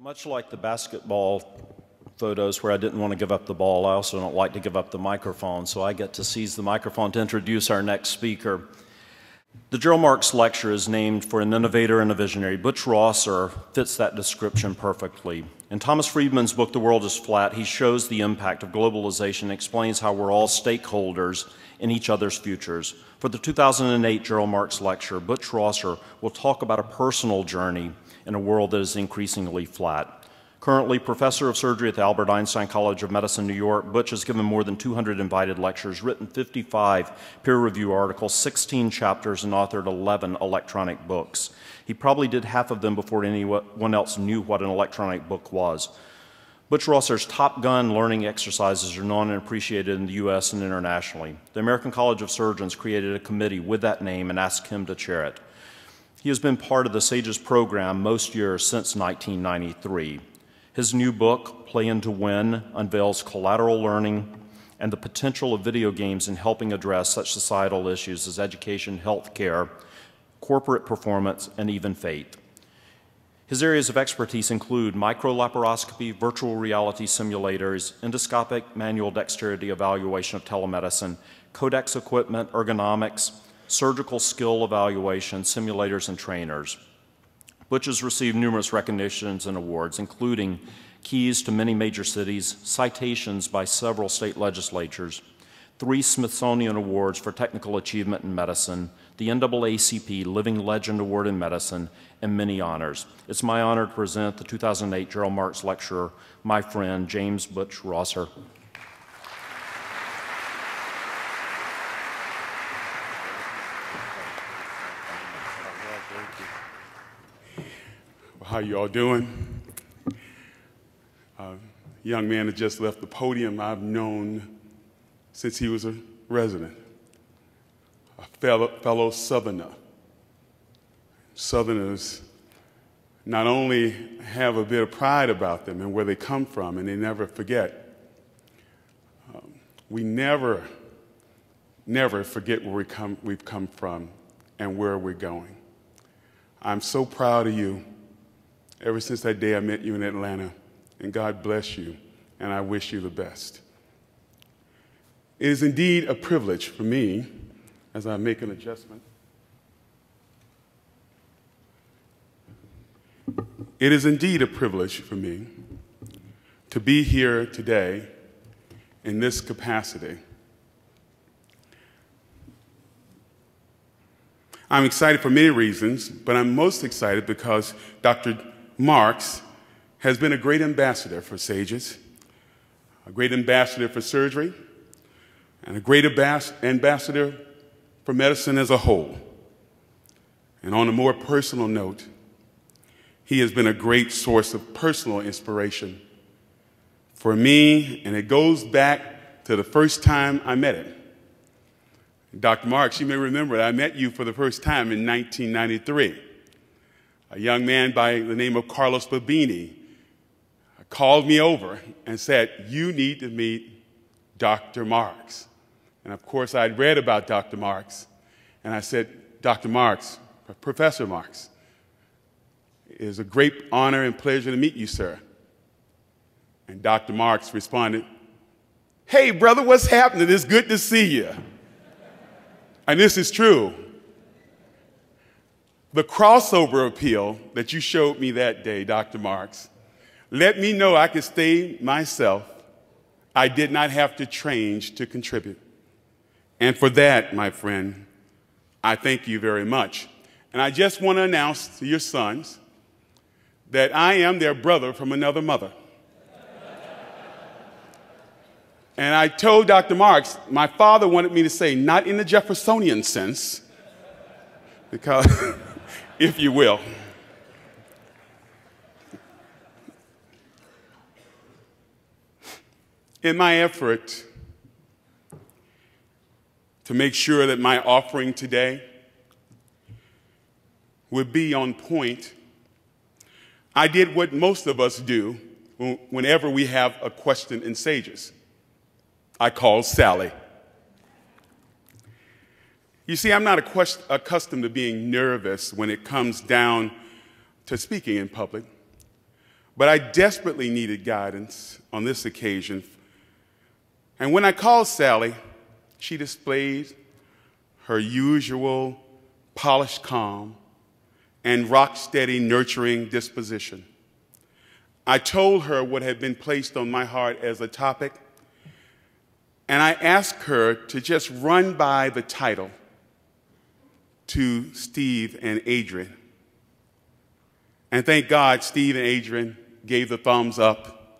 Much like the basketball photos where I didn't want to give up the ball, I also don't like to give up the microphone, so I get to seize the microphone to introduce our next speaker. The Gerald Marx Lecture is named for an innovator and a visionary. Butch Rosser fits that description perfectly. In Thomas Friedman's book, The World is Flat, he shows the impact of globalization and explains how we're all stakeholders in each other's futures. For the 2008 Gerald Marx Lecture, Butch Rosser will talk about a personal journey in a world that is increasingly flat. Currently professor of surgery at the Albert Einstein College of Medicine, New York, Butch has given more than 200 invited lectures, written 55 peer-reviewed articles, 16 chapters, and authored 11 electronic books. He probably did half of them before anyone else knew what an electronic book was. Butch Rosser's Top Gun learning exercises are known and appreciated in the U.S. and internationally. The American College of Surgeons created a committee with that name and asked him to chair it. He has been part of the SAGES program most years since 1993. His new book, Playing to Win, unveils collateral learning and the potential of video games in helping address such societal issues as education, healthcare, corporate performance, and even faith. His areas of expertise include micro-laparoscopy, virtual reality simulators, endoscopic manual dexterity evaluation of telemedicine, Kodak equipment, ergonomics, surgical skill evaluation, simulators, and trainers. Butch has received numerous recognitions and awards, including keys to many major cities, citations by several state legislatures, 3 Smithsonian Awards for technical achievement in medicine, the NAACP Living Legend Award in Medicine, and many honors. It's my honor to present the 2008 Gerald Marx Lecturer, my friend James Butch Rosser. How you all doing? Young man that just left the podium I've known since he was a resident, a fellow Southerner. Southerners not only have a bit of pride about them and where they come from, and they never forget. We never forget where we've come from and where we're going. I'm so proud of you. Ever since that day I met you in Atlanta, and God bless you, and I wish you the best. It is indeed a privilege for me, as I make an adjustment. It is indeed a privilege for me to be here today in this capacity. I'm excited for many reasons, but I'm most excited because Dr. Marx has been a great ambassador for SAGES, a great ambassador for surgery, and a great ambassador for medicine as a whole. And on a more personal note, he has been a great source of personal inspiration for me, and it goes back to the first time I met him. Dr. Marx, you may remember that I met you for the first time in 1993. A young man by the name of Carlos Babini called me over and said, "You need to meet Dr. Marx." And of course, I'd read about Dr. Marx, and I said, "Dr. Marx, Professor Marx, it is a great honor and pleasure to meet you, sir." And Dr. Marx responded, "Hey, brother, what's happening? It's good to see you." And this is true. The crossover appeal that you showed me that day, Dr. Marx, let me know I could stay myself. I did not have to change to contribute. And for that, my friend, I thank you very much. And I just want to announce to your sons that I am their brother from another mother. And I told Dr. Marx, my father wanted me to say, not in the Jeffersonian sense, because, if you will. In my effort to make sure that my offering today would be on point, I did what most of us do whenever we have a question in SAGES. I called Sally. You see, I'm not accustomed to being nervous when it comes down to speaking in public, but I desperately needed guidance on this occasion. And when I called Sally, she displayed her usual polished calm and rock-steady, nurturing disposition. I told her what had been placed on my heart as a topic, and I asked her to just run by the title to Steve and Adrian. And thank God Steve and Adrian gave the thumbs up.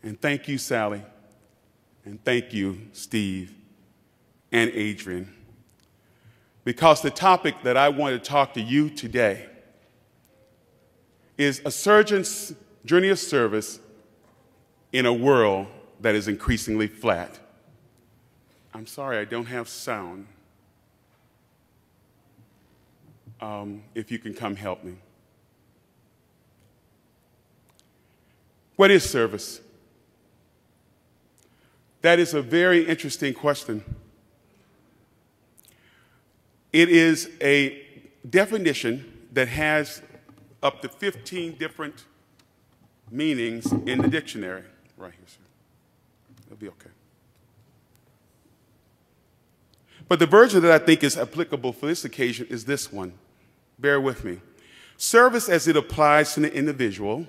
And thank you, Sally. And thank you, Steve and Adrian. Because the topic that I want to talk to you today is a surgeon's journey of service in a world that is increasingly flat. I'm sorry, I don't have sound. If you can come help me. What is service? That is a very interesting question. It is a definition that has up to 15 different meanings in the dictionary. Right here, sir. It'll be okay. But the version that I think is applicable for this occasion is this one. Bear with me. Service, as it applies to the individual,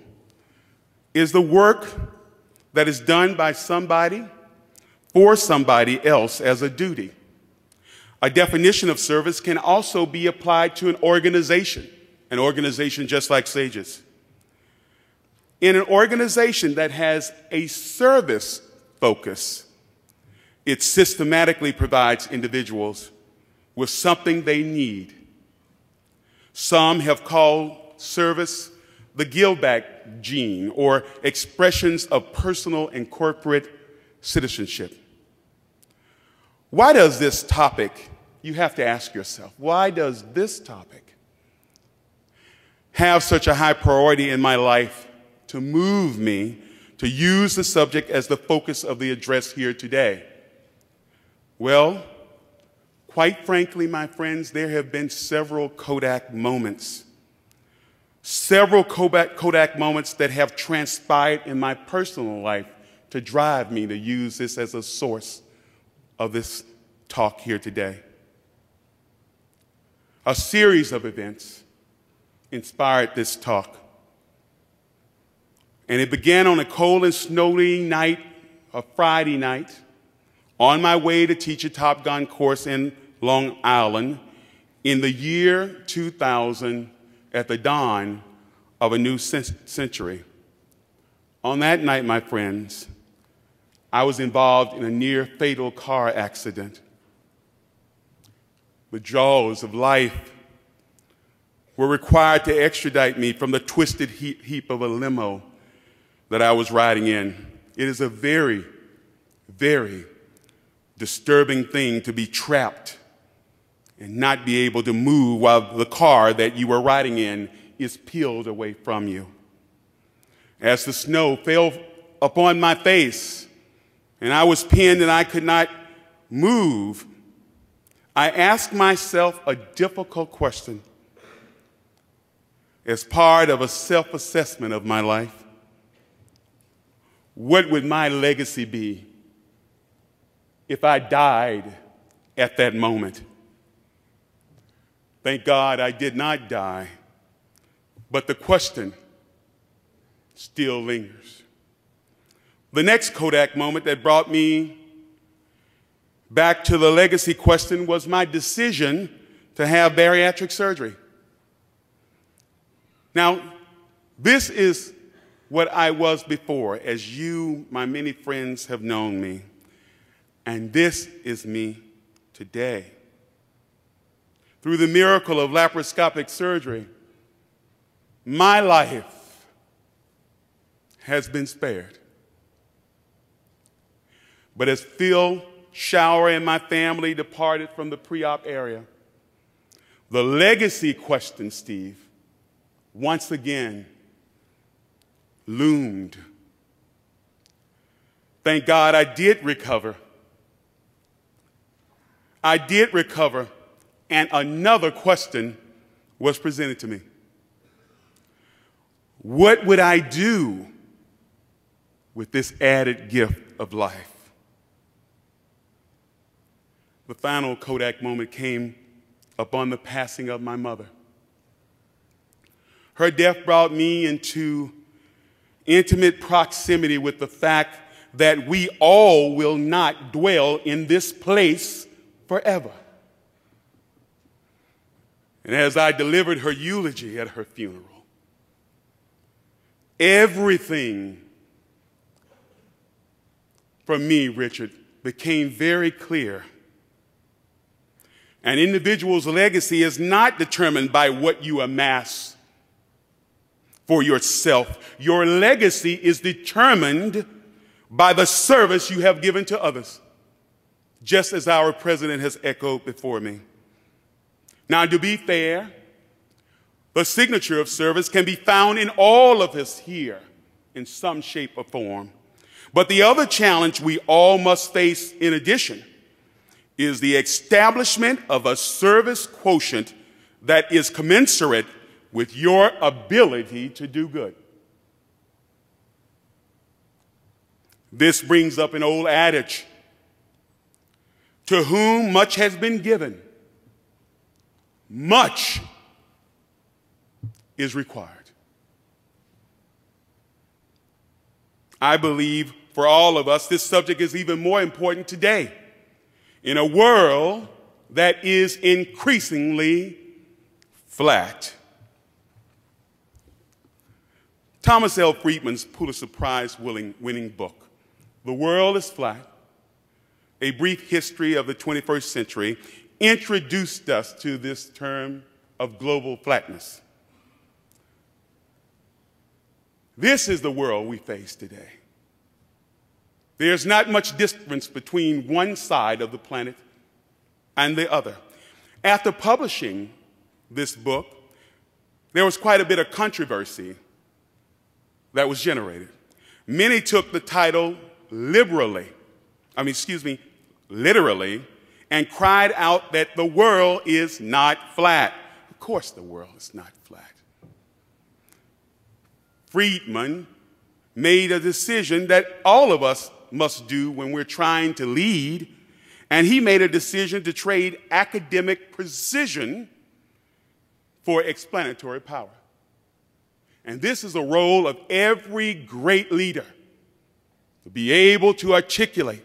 is the work that is done by somebody for somebody else as a duty. A definition of service can also be applied to an organization just like SAGES. In an organization that has a service focus, it systematically provides individuals with something they need. Some have called service the give-back gene, or expressions of personal and corporate citizenship. Why does this topic, you have to ask yourself, why does this topic have such a high priority in my life to move me to use the subject as the focus of the address here today? Well, quite frankly, my friends, there have been several Kodak moments. Several Kodak moments that have transpired in my personal life to drive me to use this as a source of this talk here today. A series of events inspired this talk. And it began on a cold and snowy night, a Friday night, on my way to teach a Top Gun course in Long Island in the year 2000 at the dawn of a new century. On that night, my friends, I was involved in a near-fatal car accident. The jaws of life were required to extradite me from the twisted heap of a limo that I was riding in. It is a very, very disturbing thing to be trapped and not be able to move while the car that you were riding in is peeled away from you. As the snow fell upon my face and I was pinned and I could not move, I asked myself a difficult question as part of a self-assessment of my life. What would my legacy be if I died at that moment? Thank God I did not die, but the question still lingers. The next Kodak moment that brought me back to the legacy question was my decision to have bariatric surgery. Now, this is what I was before, as you, my many friends, have known me. And this is me today. Through the miracle of laparoscopic surgery, my life has been spared. But as Phil, Shower, and my family departed from the pre-op area, the legacy question, Steve, once again loomed. Thank God I did recover. I did recover, and another question was presented to me. What would I do with this added gift of life? The final Kodak moment came upon the passing of my mother. Her death brought me into intimate proximity with the fact that we all will not dwell in this place forever. And as I delivered her eulogy at her funeral, everything for me, Richard, became very clear. An individual's legacy is not determined by what you amass for yourself. Your legacy is determined by the service you have given to others, just as our president has echoed before me. Now, to be fair, the signature of service can be found in all of us here in some shape or form. But the other challenge we all must face in addition is the establishment of a service quotient that is commensurate with your ability to do good. This brings up an old adage: to whom much has been given, much is required. I believe for all of us, this subject is even more important today in a world that is increasingly flat. Thomas L. Friedman's Pulitzer Prize-winning book, The World is Flat, A Brief History of the 21st Century, introduced us to this term of global flatness. This is the world we face today. There's not much difference between one side of the planet and the other. After publishing this book, there was quite a bit of controversy that was generated. Many took the title literally, and cried out that the world is not flat. Of course the world is not flat. Friedman made a decision that all of us must do when we're trying to lead, and he made a decision to trade academic precision for explanatory power. And this is a role of every great leader, to be able to articulate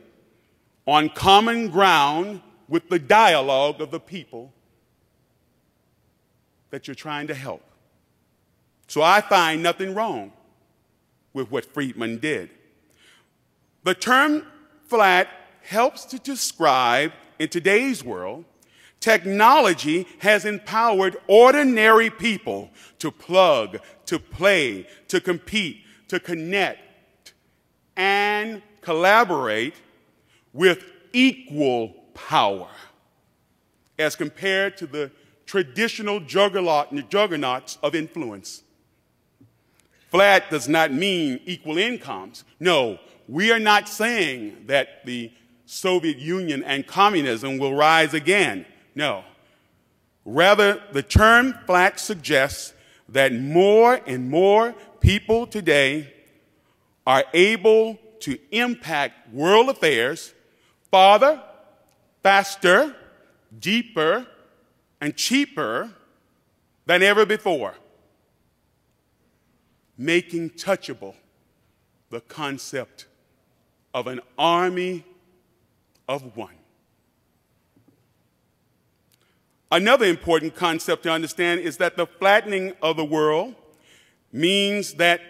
on common ground with the dialogue of the people that you're trying to help. So I find nothing wrong with what Friedman did. The term flat helps to describe, in today's world, technology has empowered ordinary people to plug, to play, to compete, to connect, and collaborate with equal power as compared to the traditional juggernauts of influence. Flat does not mean equal incomes. No, we are not saying that the Soviet Union and communism will rise again. No. Rather, the term flat suggests that more and more people today are able to impact world affairs farther, faster, deeper, and cheaper than ever before, making touchable the concept of an army of one. Another important concept to understand is that the flattening of the world means that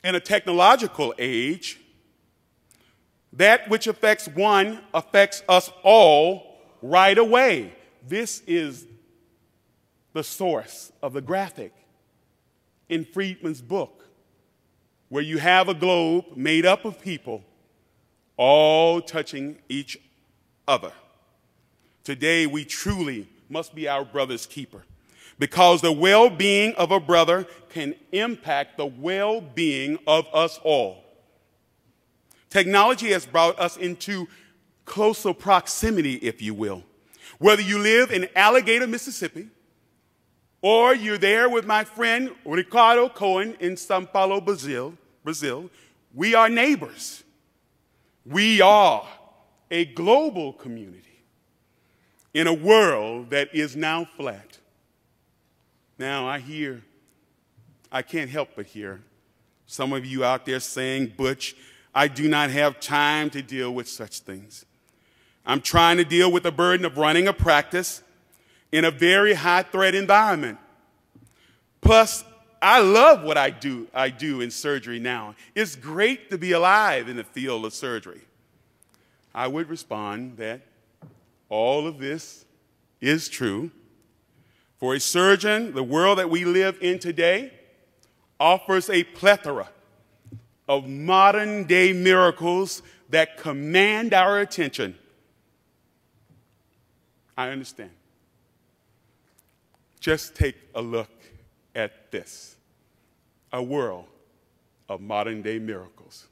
in a technological age, that which affects one affects us all right away. This is the source of the graphic in Friedman's book, where you have a globe made up of people all touching each other. Today, we truly must be our brother's keeper, because the well-being of a brother can impact the well-being of us all. Technology has brought us into closer proximity, if you will. Whether you live in Alligator, Mississippi, Or you're there with my friend Ricardo Cohen in São Paulo, Brazil. We are neighbors. We are a global community in a world that is now flat. Now I can't help but hear some of you out there saying, Butch, I do not have time to deal with such things. I'm trying to deal with the burden of running a practice in a very high-threat environment. Plus, I love what I do in surgery now. It's great to be alive in the field of surgery. I would respond that all of this is true. For a surgeon, the world that we live in today offers a plethora of modern-day miracles that command our attention. I understand. Just take a look at this, a world of modern-day miracles.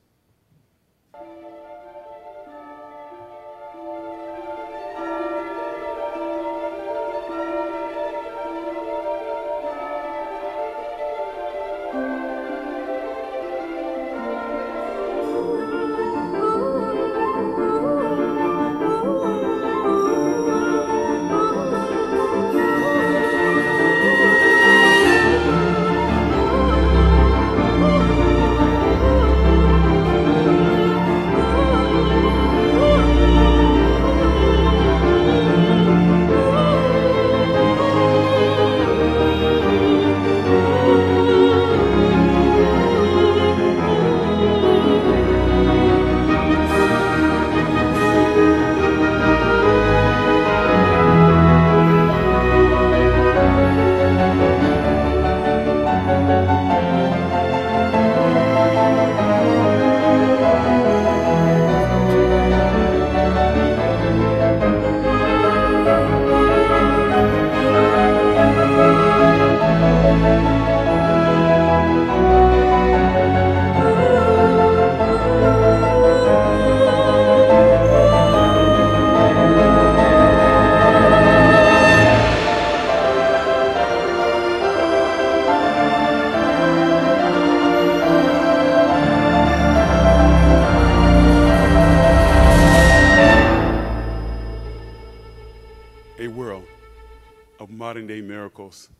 Modern-day miracles,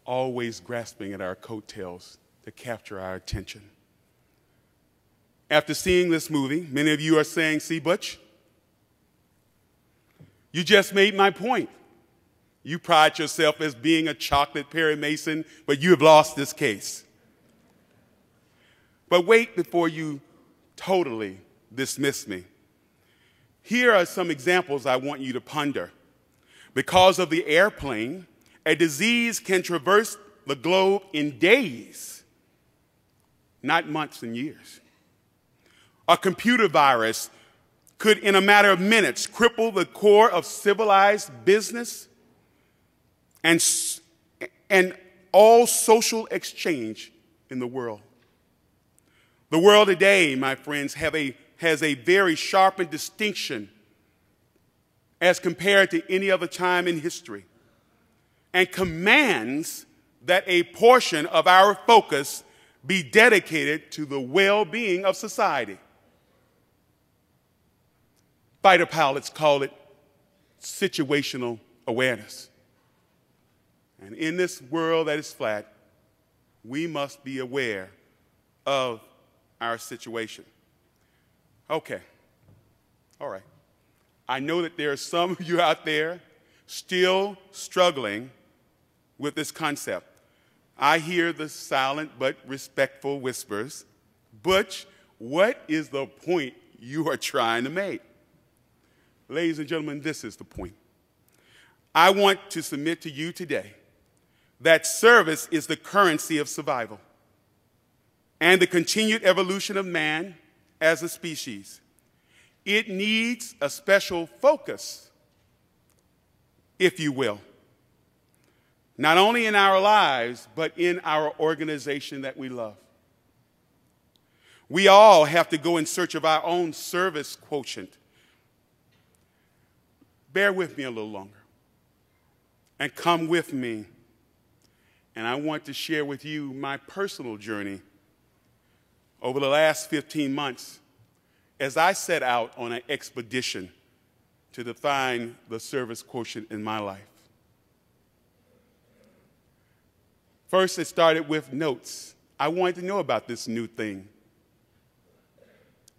always grasping at our coattails to capture our attention. After seeing this movie, many of you are saying, see, Butch, you just made my point. You pride yourself as being a chocolate Perry Mason, but you have lost this case. But wait before you totally dismiss me. Here are some examples I want you to ponder. Because of the airplane, a disease can traverse the globe in days, not months and years. A computer virus could, in a matter of minutes, cripple the core of civilized business and all social exchange in the world. The world today, my friends, has a very sharpened distinction as compared to any other time in history, and commands that a portion of our focus be dedicated to the well-being of society. Fighter pilots call it situational awareness. And in this world that is flat, we must be aware of our situation. Okay, all right. I know that there are some of you out there still struggling with this concept. I hear the silent but respectful whispers. Butch, what is the point you are trying to make? Ladies and gentlemen, this is the point. I want to submit to you today that service is the currency of survival and the continued evolution of man as a species. It needs a special focus, if you will, not only in our lives, but in our organization that we love. We all have to go in search of our own service quotient. Bear with me a little longer and come with me and I want to share with you my personal journey over the last 15 months as I set out on an expedition to define the service quotient in my life. First, it started with notes. I wanted to know about this new thing.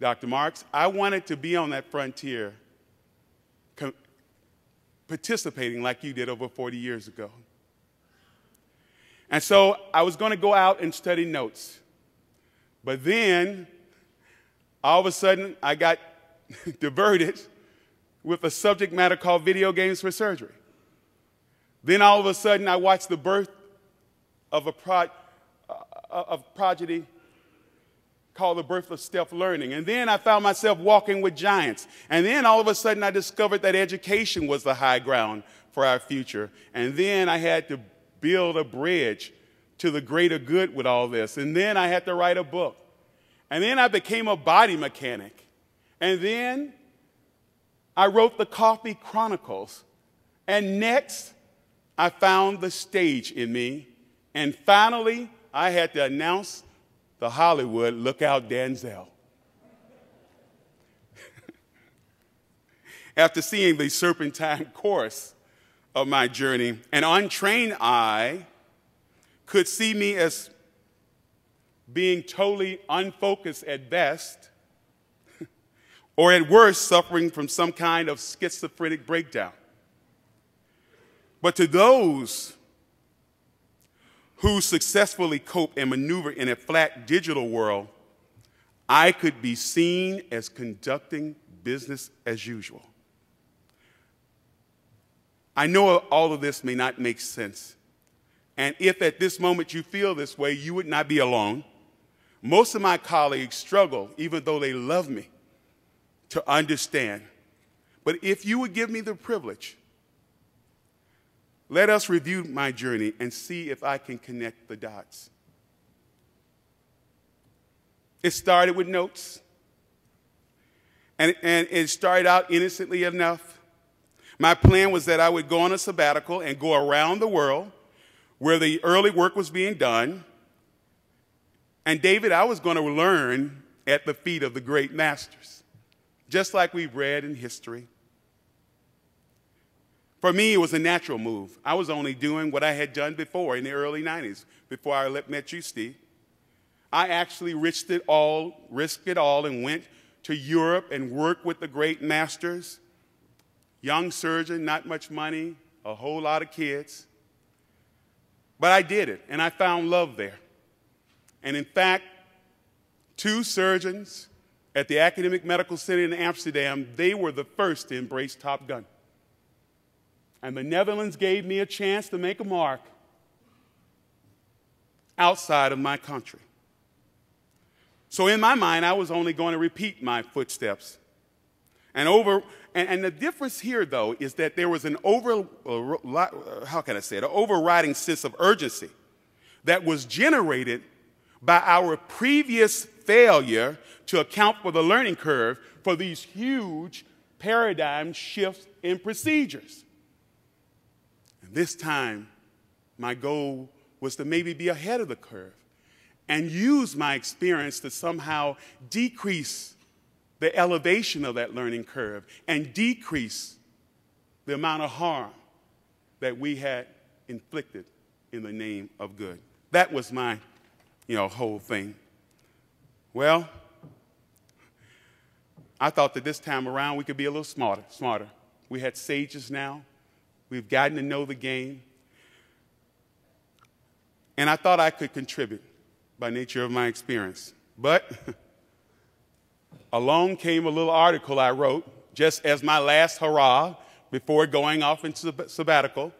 Dr. Marks, I wanted to be on that frontier participating like you did over 40 years ago. And so I was going to go out and study notes. But then, all of a sudden, I got diverted with a subject matter called video games for surgery. Then all of a sudden, I watched the birth of a prodigy called The Birth of Self-Learning. And then I found myself walking with giants. And then all of a sudden I discovered that education was the high ground for our future. And then I had to build a bridge to the greater good with all this. And then I had to write a book. And then I became a body mechanic. And then I wrote the Coffee Chronicles. And next, I found the stage in me. And finally, I had to announce the Hollywood, look out, Denzel. After seeing the serpentine course of my journey, an untrained eye could see me as being totally unfocused at best, or at worst, suffering from some kind of schizophrenic breakdown. But to those who successfully cope and maneuver in a flat digital world, I could be seen as conducting business as usual. I know all of this may not make sense. And if at this moment you feel this way, you would not be alone. Most of my colleagues struggle, even though they love me, to understand. But if you would give me the privilege, let us review my journey and see if I can connect the dots. It started with notes, and it started out innocently enough. My plan was that I would go on a sabbatical and go around the world where the early work was being done. And David, I was going to learn at the feet of the great masters, just like we've read in history. For me, it was a natural move. I was only doing what I had done before in the early 90s, before I met you, Steve. I actually risked it all, and went to Europe and worked with the great masters. Young surgeon, not much money, a whole lot of kids. But I did it, and I found love there. And in fact, 2 surgeons at the Academic Medical Center in Amsterdam, they were the first to embrace Top Gun. And the Netherlands gave me a chance to make a mark outside of my country. So in my mind, I was only going to repeat my footsteps. And the difference here, though, is that there was an overriding sense of urgency that was generated by our previous failure to account for the learning curve for these huge paradigm shifts in procedures. And this time, my goal was to maybe be ahead of the curve and use my experience to somehow decrease the elevation of that learning curve and decrease the amount of harm that we had inflicted in the name of good. That was my, whole thing. Well, I thought that this time around we could be a little smarter. We had SAGES now. We've gotten to know the game. And I thought I could contribute by nature of my experience. But along came a little article I wrote just as my last hurrah before going off into sabbatical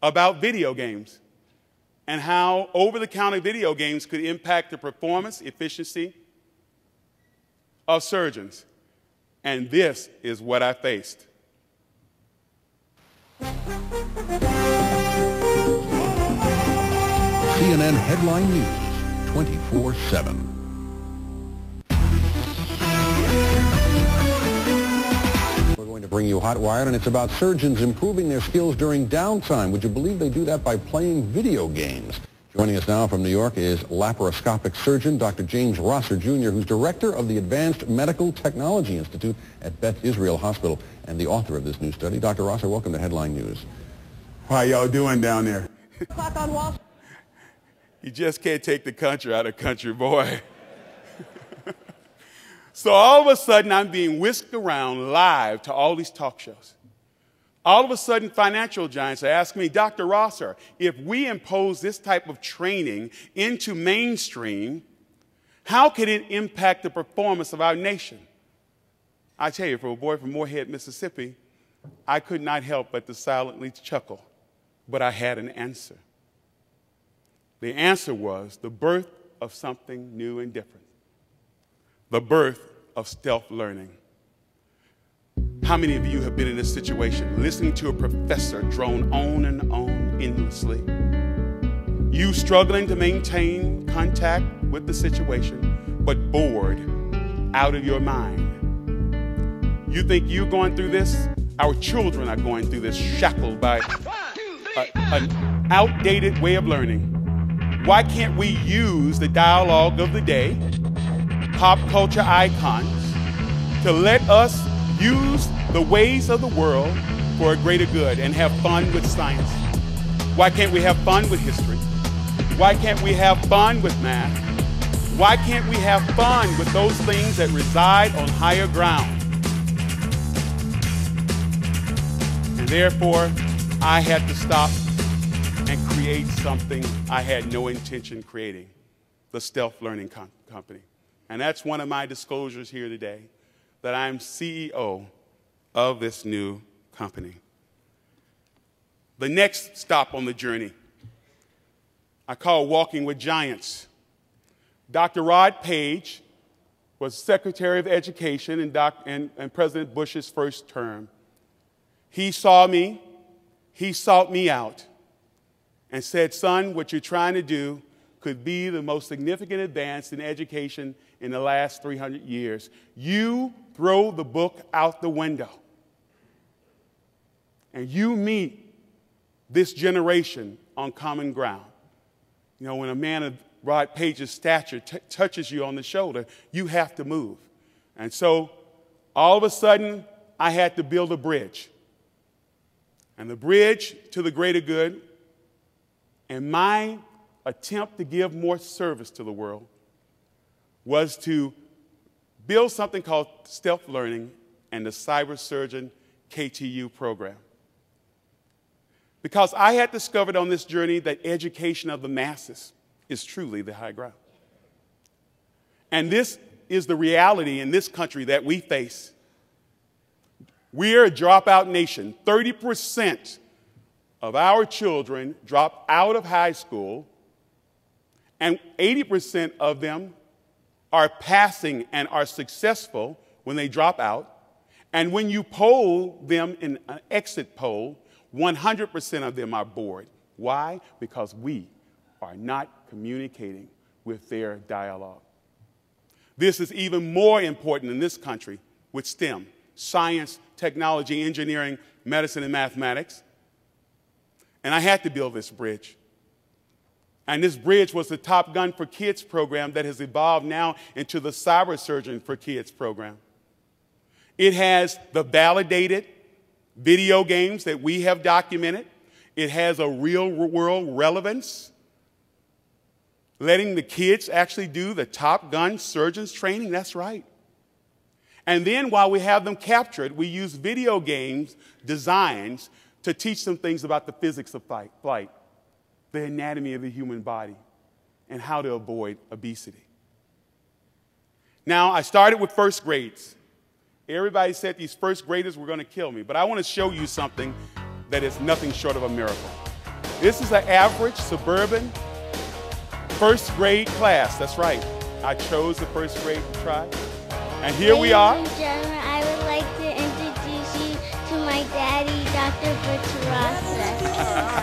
about video games and how over-the-counter video games could impact the performance, efficiency of surgeons. And this is what I faced. CNN Headline News, 24/7. We're going to bring you Hot Wired, and it's about surgeons improving their skills during downtime. Would you believe they do that by playing video games? Joining us now from New York is laparoscopic surgeon Dr. James Rosser, Jr., who's director of the Advanced Medical Technology Institute at Beth Israel Hospital and the author of this new study. Dr. Rosser, welcome to Headline News. How y'all doing down there? Clock on Wall Street. You just can't take the country out of country, boy. So all of a sudden, I'm being whisked around live to all these talk shows. All of a sudden, financial giants are asking me, Dr. Rosser, if we impose this type of training into mainstream, how can it impact the performance of our nation? I tell you, for a boy from Moorhead, Mississippi, I could not help but to silently chuckle, but I had an answer. The answer was the birth of something new and different, the birth of stealth learning. How many of you have been in this situation, listening to a professor drone on and on endlessly? You struggling to maintain contact with the situation, but bored out of your mind. You think you're going through this? Our children are going through this, shackled by an outdated way of learning. Why can't we use the dialogue of the day, pop culture icons, to let us use the ways of the world for a greater good and have fun with science? Why can't we have fun with history? Why can't we have fun with math? Why can't we have fun with those things that reside on higher ground? And therefore, I had to stop and create something I had no intention creating, the Stealth Learning Company. And that's one of my disclosures here today, that I'm CEO of this new company. The next stop on the journey, I call Walking with Giants. Dr. Rod Page was Secretary of Education in President Bush's first term. He saw me, he sought me out, and said, son, what you're trying to do could be the most significant advance in education in the last 300 years. You throw the book out the window, and you meet this generation on common ground. You know, when a man of Rod Page's stature touches you on the shoulder, you have to move. And so all of a sudden, I had to build a bridge. And the bridge to the greater good, and my attempt to give more service to the world, was to build something called Stealth Learning and the Cyber Surgeon KTU program. Because I had discovered on this journey that education of the masses is truly the high ground. And this is the reality in this country that we face. We are a dropout nation. 30% of our children drop out of high school, and 80% of them are passing and are successful when they drop out. And when you poll them in an exit poll, 100% of them are bored. Why? Because we are not communicating with their dialogue. This is even more important in this country with STEM, science, technology, engineering, medicine, and mathematics. And I had to build this bridge. And this bridge was the Top Gun for Kids program that has evolved now into the Cyber Surgeon for Kids program. It has the validated video games that we have documented. It has a real-world relevance, letting the kids actually do the Top Gun surgeons training. That's right. And then while we have them captured, we use video games designs to teach them things about the physics of flight, the anatomy of the human body, and how to avoid obesity. Now, I started with first grades. Everybody said these first graders were going to kill me, but I want to show you something that is nothing short of a miracle. This is an average suburban first grade class. That's right. I chose the first grade to try. And here we are. Ladies and gentlemen, I would like to introduce you to my daddy, Dr. Butch Rosser.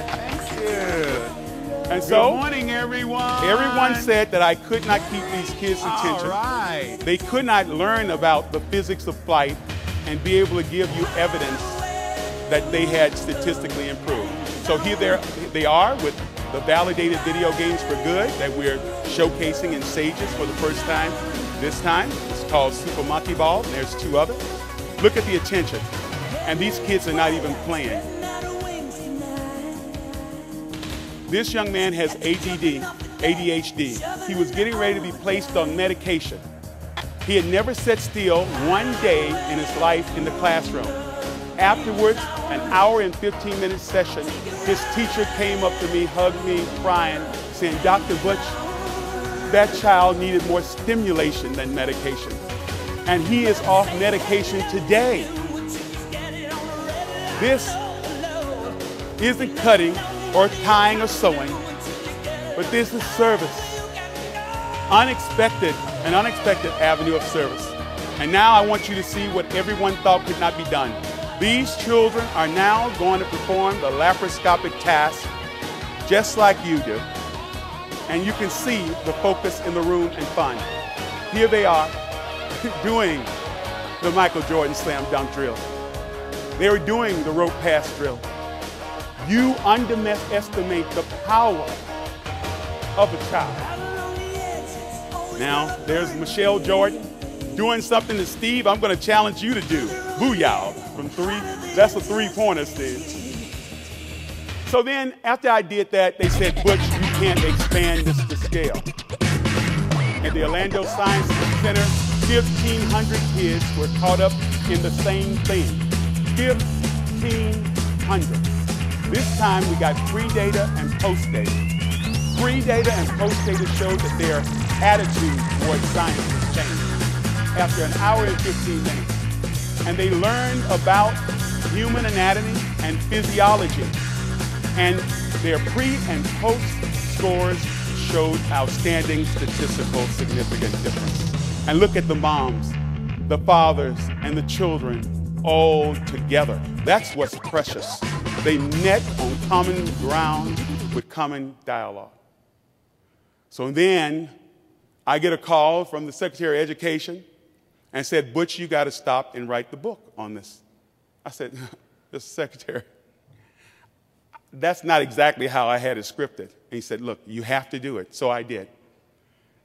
Thank you. And so, good morning, everyone. Everyone said that I could not keep these kids' attention. All right. They could not learn about the physics of flight and be able to give you evidence that they had statistically improved. So here they are with the validated video games for good that we're showcasing in SAGES for the first time this time. It's called Super Monkey Ball, and there's 2 others. Look at the attention. And these kids are not even playing. This young man has ADHD. He was getting ready to be placed on medication. He had never sat still one day in his life in the classroom. Afterwards, an hour and 15-minute session, his teacher came up to me, hugged me, crying, saying, "Dr. Butch, that child needed more stimulation than medication. And he is off medication today." This isn't cutting or tying or sewing, but this is service. An unexpected avenue of service. And now I want you to see what everyone thought could not be done. These children are now going to perform the laparoscopic task just like you do. And you can see the focus in the room and fun. Here they are doing the Michael Jordan slam dunk drill. They were doing the rope pass drill. You underestimate the power of a child. Now, there's Michelle Jordan doing something that, Steve, I'm going to challenge you to do. Booyah from 3. That's a 3-pointer, Steve. So then, after I did that, they said, "Butch, you can't expand this to scale." At the Orlando Science Center, 1,500 kids were caught up in the same thing. 1,500. This time, we got pre-data and post-data. Pre-data and post-data showed that their attitude towards science has changed after an hour and 15 minutes. And they learned about human anatomy and physiology. And their pre and post scores showed outstanding statistical significant difference. And look at the moms, the fathers, and the children all together. That's what's precious. They met on common ground with common dialogue. So then I get a call from the Secretary of Education and said, "Butch, you got to stop and write the book on this." I said, "Mr. Secretary, that's not exactly how I had it scripted." And he said, "Look, you have to do it." So I did.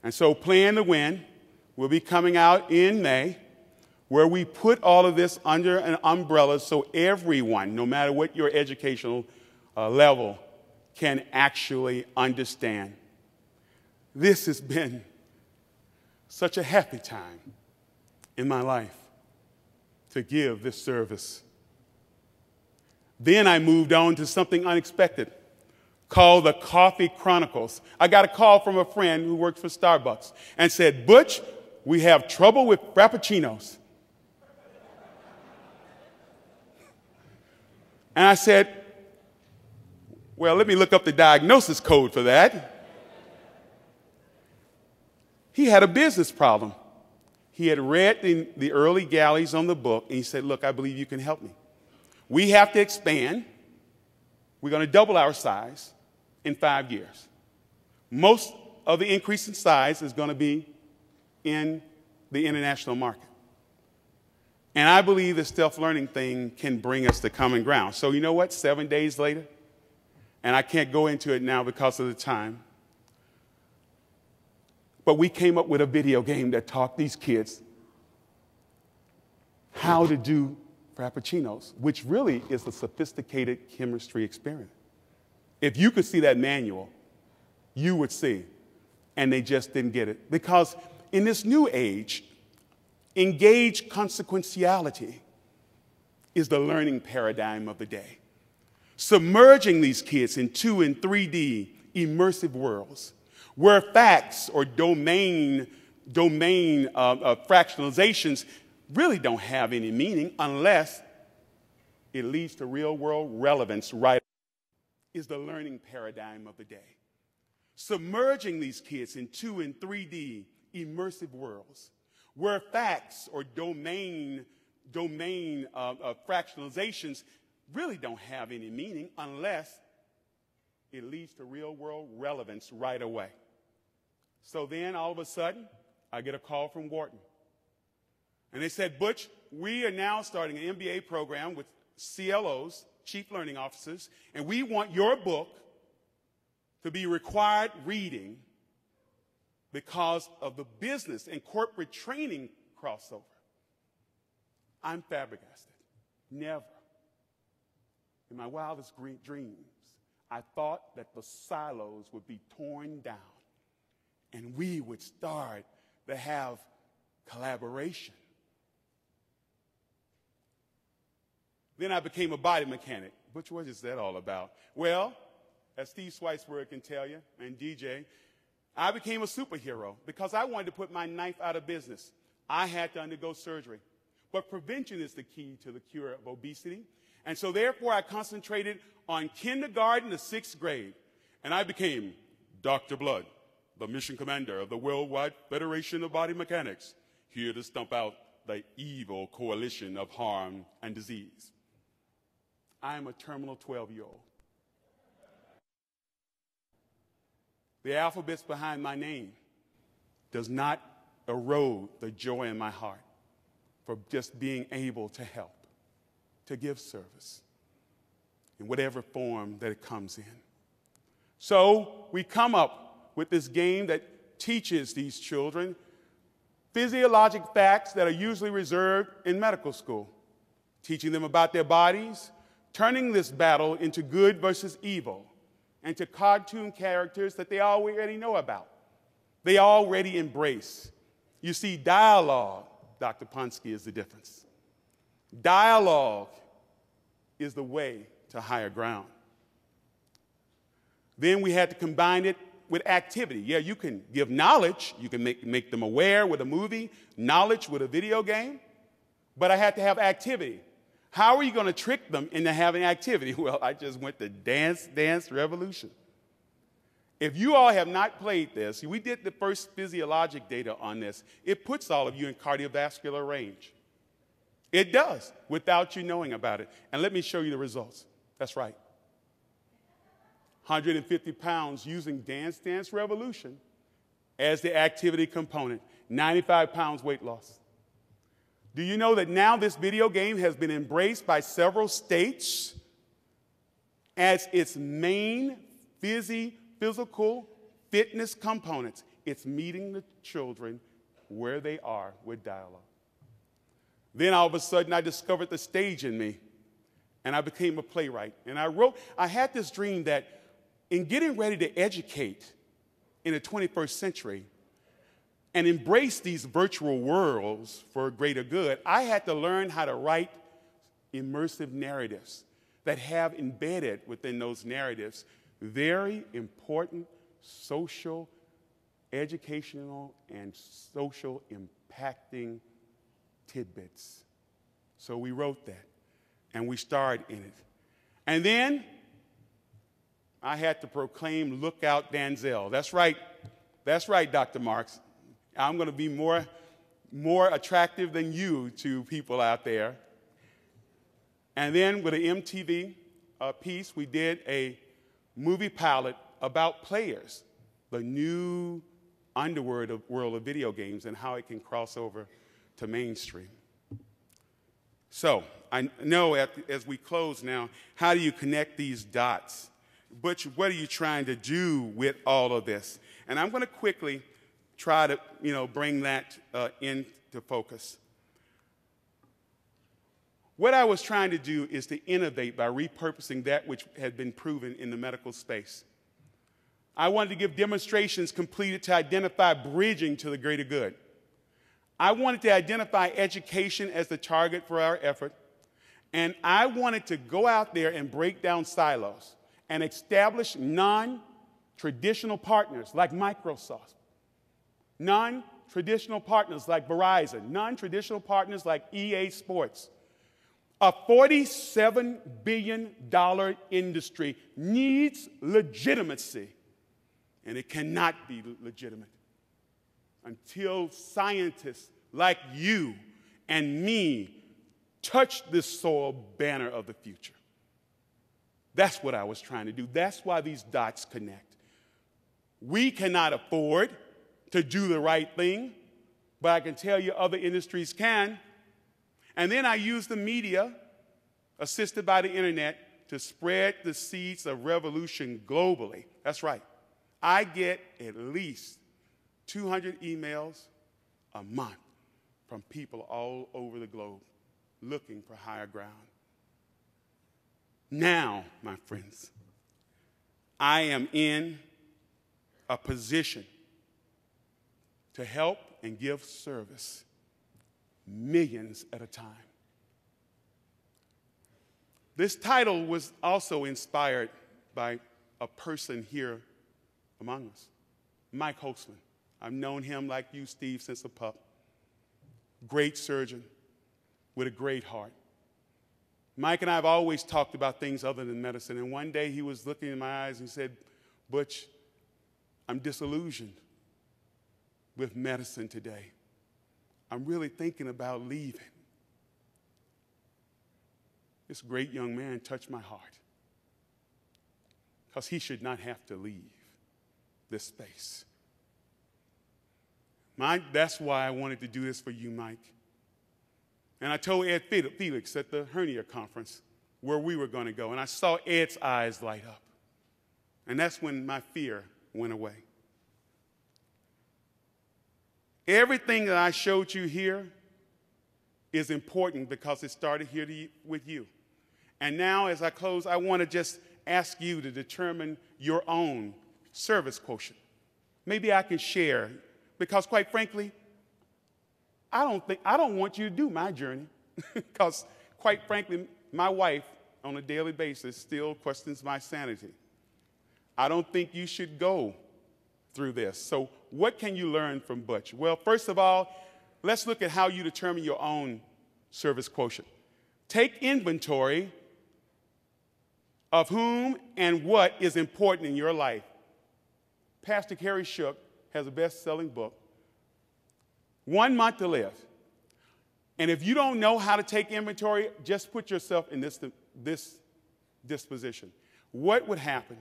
And so Plan to Win will be coming out in May, where we put all of this under an umbrella so everyone, no matter what your educational level, can actually understand. This has been such a happy time in my life to give this service. Then I moved on to something unexpected called the Coffee Chronicles. I got a call from a friend who worked for Starbucks and said, "Butch, we have trouble with Frappuccinos." And I said, "Well, let me look up the diagnosis code for that." He had a business problem. He had read the early galleys on the book, and he said, "Look, I believe you can help me. We have to expand. We're going to double our size in 5 years. Most of the increase in size is going to be in the international market. And I believe the self-learning thing can bring us to common ground." So you know what? 7 days later, and I can't go into it now because of the time, but we came up with a video game that taught these kids how to do Frappuccinos, which really is a sophisticated chemistry experiment. If you could see that manual, you would see. And they just didn't get it. Because in this new age, engaged consequentiality is the learning paradigm of the day. Submerging these kids in 2 and 3D immersive worlds where facts or domain fractionalizations really don't have any meaning unless it leads to real-world relevance right is the learning paradigm of the day. Submerging these kids in 2 and 3D immersive worlds where facts or domain fractionalizations really don't have any meaning unless it leads to real-world relevance right away. So then, all of a sudden, I get a call from Wharton. And they said, "Butch, we are now starting an MBA program with CLOs, Chief Learning Officers, and we want your book to be required reading because of the business and corporate training crossover. I'm flabbergasted. Never in my wildest dreams, I thought that the silos would be torn down and we would start to have collaboration. Then I became a body mechanic. Butch, what is that all about? Well, as Steve Schweisberg can tell you, and DJ, I became a superhero because I wanted to put my knife out of business. I had to undergo surgery. But prevention is the key to the cure of obesity. And so therefore I concentrated on kindergarten to 6th grade. And I became Dr. Blood, the mission commander of the Worldwide Federation of Body Mechanics, here to stomp out the evil coalition of harm and disease. I am a terminal 12-year-old. The alphabets behind my name does not erode the joy in my heart for just being able to help, to give service in whatever form that it comes in. So we come up with this game that teaches these children physiologic facts that are usually reserved in medical school, teaching them about their bodies, turning this battle into good versus evil, and to cartoon characters that they already know about. They already embrace. You see, dialogue, Dr. Ponsky, is the difference. Dialogue is the way to higher ground. Then we had to combine it with activity. Yeah, you can give knowledge. You can make them aware with a movie, knowledge with a video game. But I had to have activity. How are you going to trick them into having activity? Well, I just went to Dance Revolution. If you all have not played this, we did the first physiologic data on this. It puts all of you in cardiovascular range. It does, without you knowing about it. And let me show you the results. That's right. 150 pounds using Dance Revolution as the activity component. 95 pounds weight loss. Do you know that now this video game has been embraced by several states as its main physical fitness components? It's meeting the children where they are with dialogue. Then all of a sudden I discovered the stage in me and I became a playwright. And I had this dream that in getting ready to educate in the 21st century, and embrace these virtual worlds for greater good, I had to learn how to write immersive narratives that have embedded within those narratives very important social, educational, and social impacting tidbits. So we wrote that, and we starred in it. And then I had to proclaim, "Look out, Denzel." That's right, Dr. Marks. I'm going to be more attractive than you to people out there. And then with an MTV piece, we did a movie pilot about players, the new underworld of video games and how it can cross over to mainstream. So I know as we close now, how do you connect these dots? Butch, what are you trying to do with all of this? And I'm going to quickly try to, bring that into focus. What I was trying to do is to innovate by repurposing that which had been proven in the medical space. I wanted to give demonstrations completed to identify bridging to the greater good. I wanted to identify education as the target for our effort, and I wanted to go out there and break down silos and establish non-traditional partners like Microsoft, non-traditional partners like Verizon, non-traditional partners like EA Sports. A $47 billion industry needs legitimacy, and it cannot be legitimate until scientists like you and me touch this soil banner of the future. That's what I was trying to do. That's why these dots connect. We cannot afford to do the right thing, but I can tell you other industries can. And then I use the media, assisted by the internet, to spread the seeds of revolution globally. That's right. I get at least 200 emails a month from people all over the globe looking for higher ground. Now, my friends, I am in a position to help and give service millions at a time. This title was also inspired by a person here among us, Mike Holtzman. I've known him like you, Steve, since a pup. Great surgeon with a great heart. Mike and I have always talked about things other than medicine, and one day he was looking in my eyes and said, Butch, I'm disillusioned with medicine today. I'm really thinking about leaving. This great young man touched my heart because he should not have to leave this space. That's why I wanted to do this for you, Mike. And I told Ed Felix at the hernia conference where we were going to go, and I saw Ed's eyes light up. And that's when my fear went away. Everything that I showed you here is important because it started here with you. And now, as I close, I want to just ask you to determine your own service quotient. Maybe I can share, because quite frankly, I don't want you to do my journey, because quite frankly, my wife on a daily basis still questions my sanity. I don't think you should go through this. So what can you learn from Butch? Well, first of all, let's look at how you determine your own service quotient. Take inventory of whom and what is important in your life. Pastor Carrie Shook has a best-selling book, 1 Month to Live. And if you don't know how to take inventory, just put yourself in this disposition. What would happen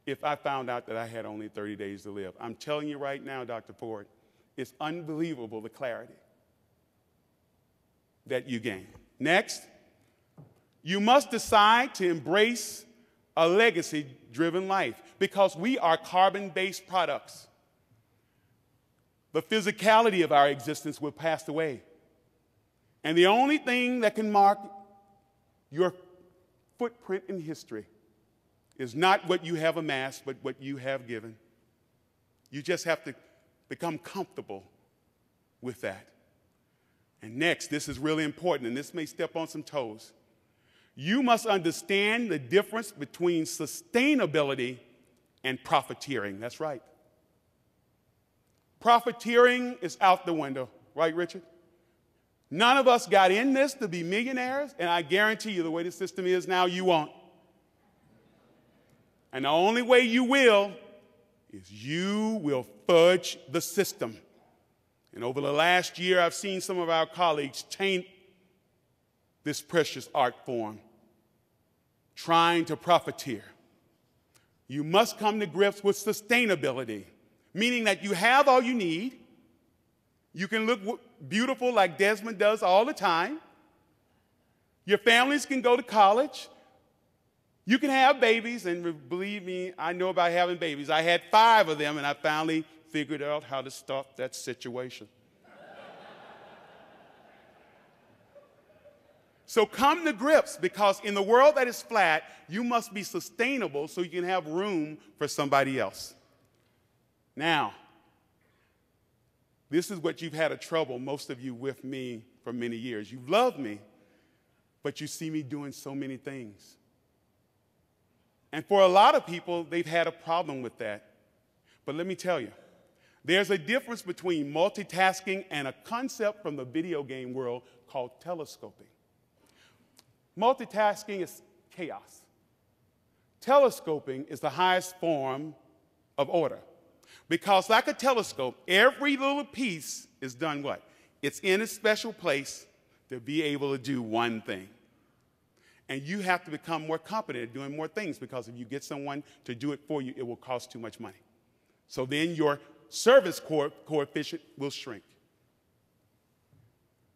if I found out that I had only 30 days to live? I'm telling you right now, Dr. Ford, it's unbelievable the clarity that you gain. Next, you must decide to embrace a legacy-driven life, because we are carbon-based products. The physicality of our existence will pass away. And the only thing that can mark your footprint in history is not what you have amassed, but what you have given. You just have to become comfortable with that. And next, this is really important, and this may step on some toes. You must understand the difference between sustainability and profiteering. That's right. Profiteering is out the window, right, Richard? None of us got in this to be millionaires, and I guarantee you the way the system is now, you won't. And the only way you will is you will fudge the system. And over the last year, I've seen some of our colleagues taint this precious art form, trying to profiteer. You must come to grips with sustainability, meaning that you have all you need. You can look beautiful like Desmond does all the time. Your families can go to college. You can have babies, and believe me, I know about having babies. I had 5 of them, and I finally figured out how to stop that situation. So come to grips, because in the world that is flat, you must be sustainable so you can have room for somebody else. Now, this is what you've had a trouble, most of you, with me for many years. You've loved me, but you see me doing so many things. And for a lot of people, they've had a problem with that. But let me tell you, there's a difference between multitasking and a concept from the video game world called telescoping. Multitasking is chaos. Telescoping is the highest form of order. Because like a telescope, every little piece is done what? It's in a special place to be able to do one thing. And you have to become more competent at doing more things, because if you get someone to do it for you, it will cost too much money. So then your service coefficient will shrink.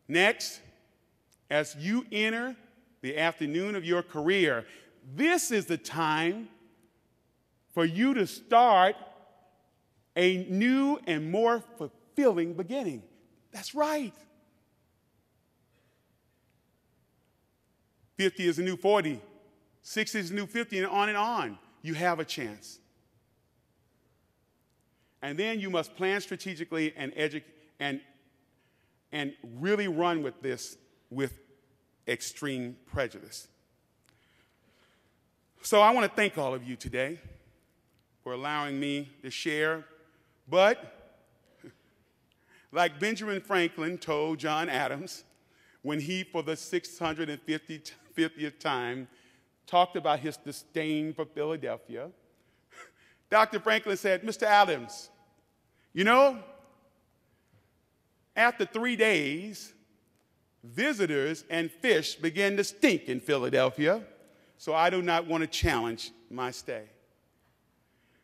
Next, as you enter the afternoon of your career, this is the time for you to start A new and more fulfilling beginning. That's right. 50 is the new 40. 60 is the new 50, and on and on. You have a chance. And then you must plan strategically and really run with this with extreme prejudice. So I want to thank all of you today for allowing me to share. But like Benjamin Franklin told John Adams when he, for the 650th time, talked about his disdain for Philadelphia, Dr. Franklin said, Mr. Adams, you know, after 3 days, visitors and fish begin to stink in Philadelphia, so I do not want to challenge my stay.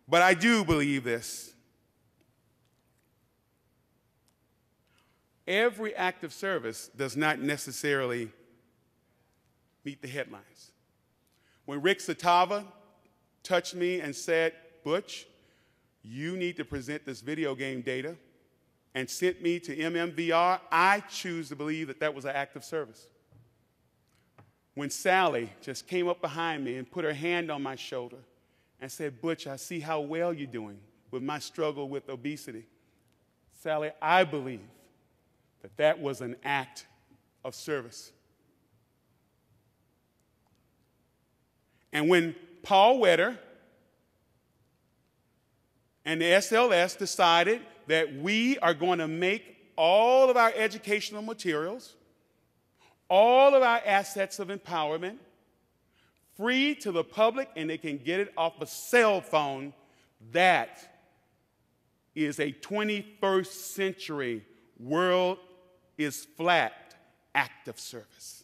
But I do believe this. Every act of service does not necessarily meet the headlines. When Rick Satava touched me and said, Butch, you need to present this video game data, and sent me to MMVR, I choose to believe that that was an act of service. When Sally just came up behind me and put her hand on my shoulder and said, Butch, I see how well you're doing with my struggle with obesity. Sally, I believe that that was an act of service. And when Paul Wetter and the SLS decided that we are going to make all of our educational materials, all of our assets of empowerment, free to the public, and they can get it off a cell phone, that is a 21st century world is flat act of service.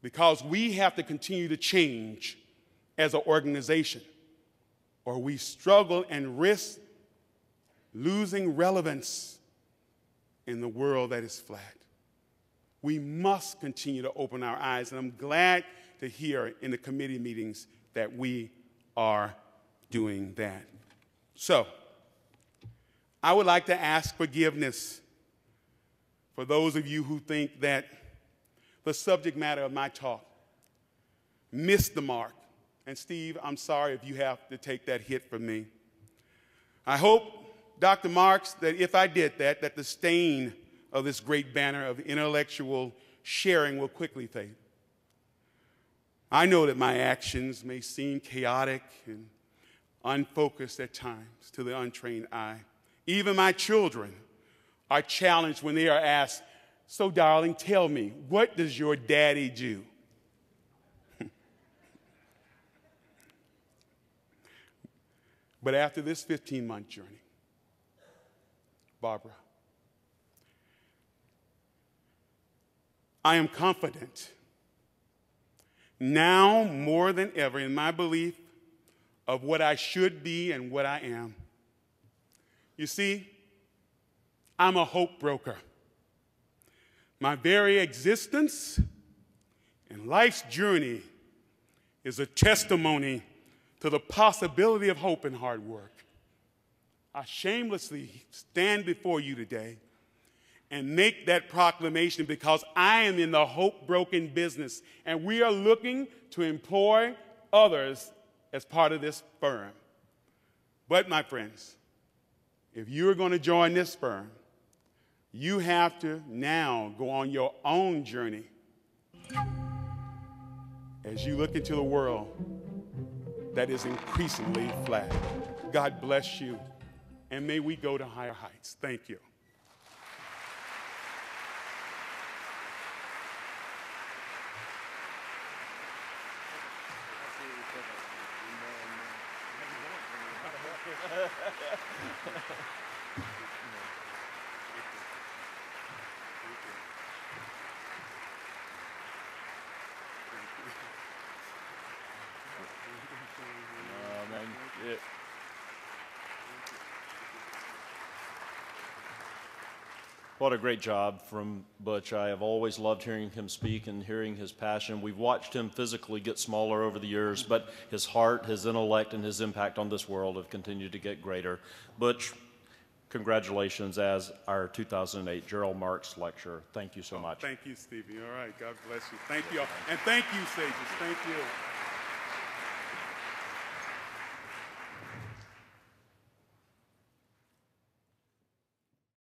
Because we have to continue to change as an organization, or we struggle and risk losing relevance in the world that is flat. We must continue to open our eyes, and I'm glad to hear in the committee meetings that we are doing that. So, I would like to ask forgiveness for those of you who think that the subject matter of my talk missed the mark. And Steve, I'm sorry if you have to take that hit from me. I hope, Dr. Marks, that if I did that, that the stain of this great banner of intellectual sharing will quickly fade. I know that my actions may seem chaotic and unfocused at times to the untrained eye. Even my children are challenged when they are asked, so darling, tell me, what does your daddy do? But after this 15-month journey, Barbara, I am confident now more than ever in my belief of what I should be and what I am. You see, I'm a hope broker. My very existence and life's journey is a testimony to the possibility of hope and hard work. I shamelessly stand before you today and make that proclamation because I am in the hope-broken business, and we are looking to employ others as part of this firm. But, my friends, if you're going to join this firm, you have to now go on your own journey as you look into the world that is increasingly flat. God bless you, and may we go to higher heights. Thank you. What a great job from Butch. I have always loved hearing him speak and hearing his passion. We've watched him physically get smaller over the years, but his heart, his intellect, and his impact on this world have continued to get greater. Butch, congratulations as our 2008 Gerald Marks Lecturer. Thank you so much. Thank you, Stevie. All right, God bless you. Thank you all. And thank you, Sages. Thank you.